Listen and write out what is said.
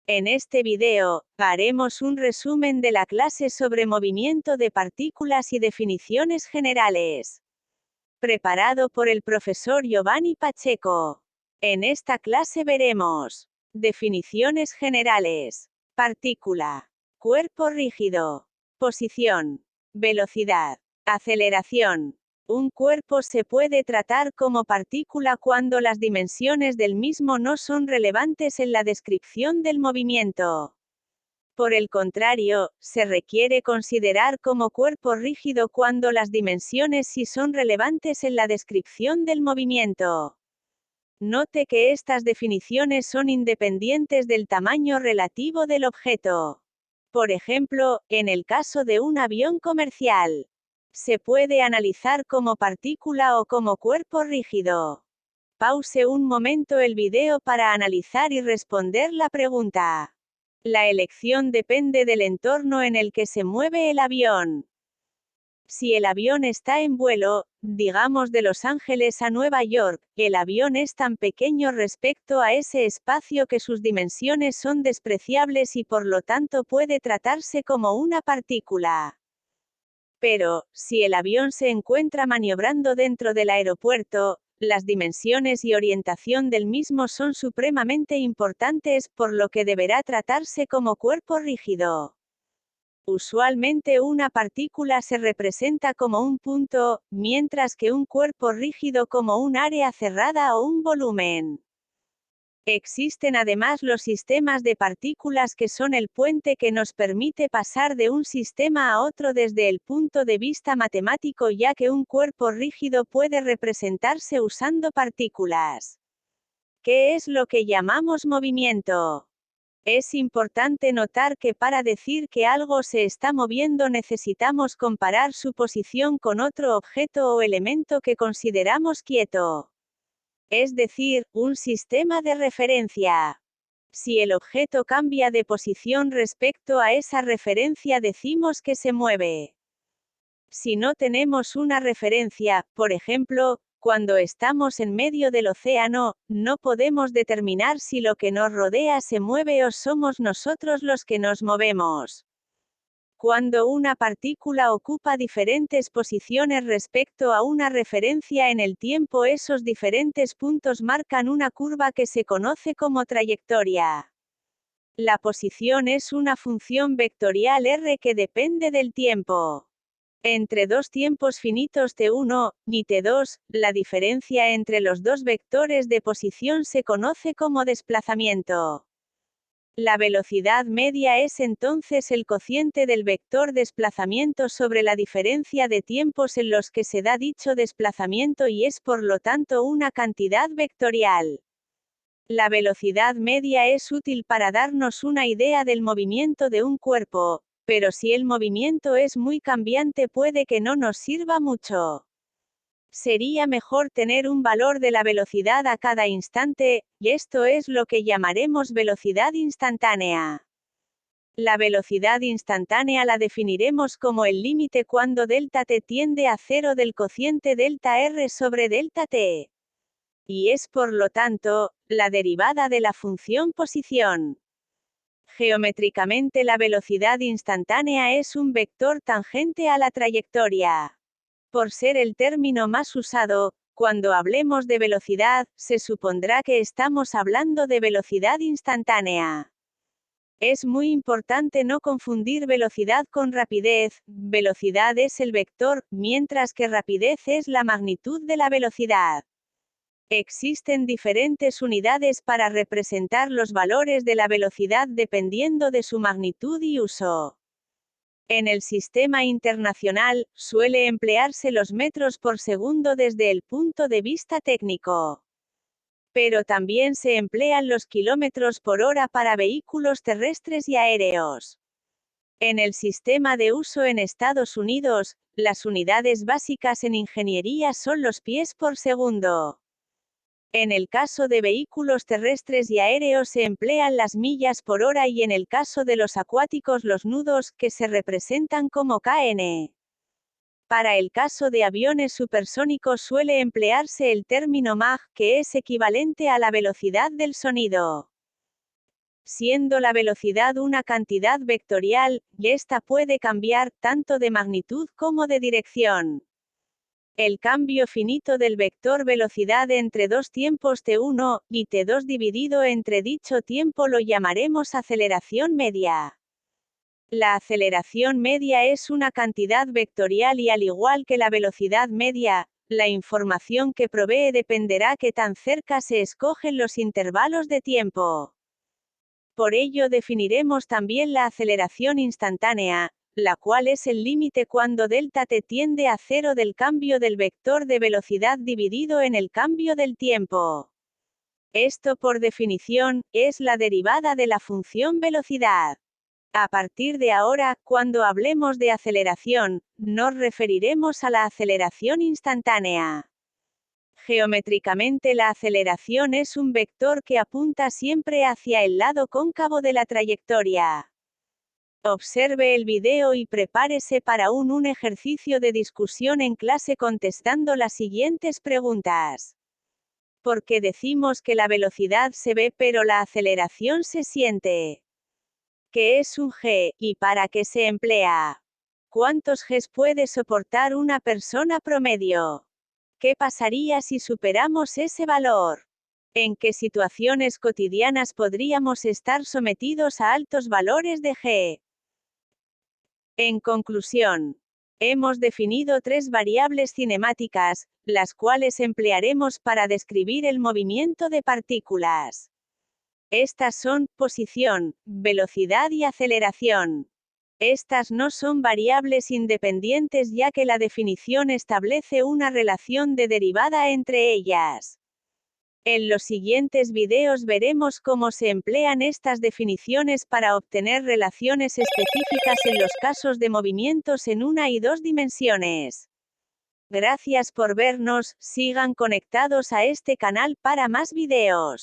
En este video, haremos un resumen de la clase sobre movimiento de partículas y definiciones generales. Preparado por el profesor Giovanni Pacheco. En esta clase veremos definiciones generales, partícula, cuerpo rígido, posición, velocidad, aceleración. Un cuerpo se puede tratar como partícula cuando las dimensiones del mismo no son relevantes en la descripción del movimiento. Por el contrario, se requiere considerar como cuerpo rígido cuando las dimensiones sí son relevantes en la descripción del movimiento. Note que estas definiciones son independientes del tamaño relativo del objeto. Por ejemplo, en el caso de un avión comercial, se puede analizar como partícula o como cuerpo rígido. Pause un momento el video para analizar y responder la pregunta. La elección depende del entorno en el que se mueve el avión. Si el avión está en vuelo, digamos de Los Ángeles a Nueva York, el avión es tan pequeño respecto a ese espacio que sus dimensiones son despreciables y por lo tanto puede tratarse como una partícula. Pero, si el avión se encuentra maniobrando dentro del aeropuerto, las dimensiones y orientación del mismo son supremamente importantes, por lo que deberá tratarse como cuerpo rígido. Usualmente una partícula se representa como un punto, mientras que un cuerpo rígido como un área cerrada o un volumen. Existen además los sistemas de partículas que son el puente que nos permite pasar de un sistema a otro desde el punto de vista matemático, ya que un cuerpo rígido puede representarse usando partículas. ¿Qué es lo que llamamos movimiento? Es importante notar que para decir que algo se está moviendo necesitamos comparar su posición con otro objeto o elemento que consideramos quieto. Es decir, un sistema de referencia. Si el objeto cambia de posición respecto a esa referencia decimos que se mueve. Si no tenemos una referencia, por ejemplo, cuando estamos en medio del océano, no podemos determinar si lo que nos rodea se mueve o somos nosotros los que nos movemos. Cuando una partícula ocupa diferentes posiciones respecto a una referencia en el tiempo, esos diferentes puntos marcan una curva que se conoce como trayectoria. La posición es una función vectorial r que depende del tiempo. Entre dos tiempos finitos t1 y t2, la diferencia entre los dos vectores de posición se conoce como desplazamiento. La velocidad media es entonces el cociente del vector desplazamiento sobre la diferencia de tiempos en los que se da dicho desplazamiento y es por lo tanto una cantidad vectorial. La velocidad media es útil para darnos una idea del movimiento de un cuerpo, pero si el movimiento es muy cambiante puede que no nos sirva mucho. Sería mejor tener un valor de la velocidad a cada instante, y esto es lo que llamaremos velocidad instantánea. La velocidad instantánea la definiremos como el límite cuando delta t tiende a 0 del cociente delta r sobre delta t. Y es por lo tanto, la derivada de la función posición. Geométricamente la velocidad instantánea es un vector tangente a la trayectoria. Por ser el término más usado, cuando hablemos de velocidad, se supondrá que estamos hablando de velocidad instantánea. Es muy importante no confundir velocidad con rapidez. Velocidad es el vector, mientras que rapidez es la magnitud de la velocidad. Existen diferentes unidades para representar los valores de la velocidad dependiendo de su magnitud y uso. En el sistema internacional, suele emplearse los metros por segundo desde el punto de vista técnico. Pero también se emplean los kilómetros por hora para vehículos terrestres y aéreos. En el sistema de uso en Estados Unidos, las unidades básicas en ingeniería son los pies por segundo. En el caso de vehículos terrestres y aéreos se emplean las millas por hora y en el caso de los acuáticos los nudos, que se representan como km. Para el caso de aviones supersónicos suele emplearse el término Mach, que es equivalente a la velocidad del sonido. Siendo la velocidad una cantidad vectorial, y esta puede cambiar tanto de magnitud como de dirección. El cambio finito del vector velocidad entre dos tiempos t1 y t2 dividido entre dicho tiempo lo llamaremos aceleración media. La aceleración media es una cantidad vectorial y al igual que la velocidad media, la información que provee dependerá qué tan cerca se escogen los intervalos de tiempo. Por ello definiremos también la aceleración instantánea, la cual es el límite cuando delta t tiende a cero del cambio del vector de velocidad dividido en el cambio del tiempo. Esto por definición, es la derivada de la función velocidad. A partir de ahora, cuando hablemos de aceleración, nos referiremos a la aceleración instantánea. Geométricamente la aceleración es un vector que apunta siempre hacia el lado cóncavo de la trayectoria. Observe el video y prepárese para un ejercicio de discusión en clase contestando las siguientes preguntas. ¿Por qué decimos que la velocidad se ve pero la aceleración se siente? ¿Qué es un g, y para qué se emplea? ¿Cuántos gs puede soportar una persona promedio? ¿Qué pasaría si superamos ese valor? ¿En qué situaciones cotidianas podríamos estar sometidos a altos valores de g? En conclusión, hemos definido tres variables cinemáticas, las cuales emplearemos para describir el movimiento de partículas. Estas son posición, velocidad y aceleración. Estas no son variables independientes ya que la definición establece una relación de derivada entre ellas. En los siguientes videos veremos cómo se emplean estas definiciones para obtener relaciones específicas en los casos de movimientos en una y dos dimensiones. Gracias por vernos, sigan conectados a este canal para más videos.